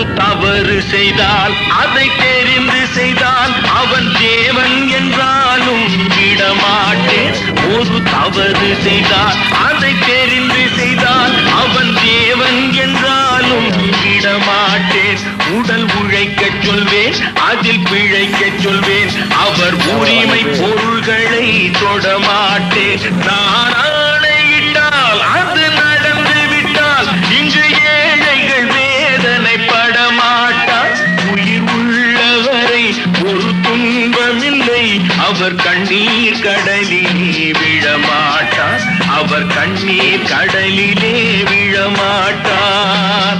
ஒரு தவறு செய்தால் அதை தெரிந்து செய்தால் அவன் தேவன் என்றாலும் விடமாட்டேன். ஒரு தவறு செய்தால் அதை தெரிந்து செய்தால் அவன் தேவன் என்றாலும் விடமாட்டேன். உடல் உழைக்கச் சொல்வேன், அதில் பிழைக்கச் சொல்வேன், அவர் உரிமை பொருள்களை தொடமாட்டேன். நான் ஆணையிட்டால் அது நடந்து விட்டால் இங்கு ஏழைகள் வேதனை படமாட்டார். உயிர் உள்ளவரை ஒரு துன்பமில்லை, அவர் கண்ணீர் கடலிலே விழமாட்டார். அவர் கண்ணீர் கடலிலே விழமாட்டார்.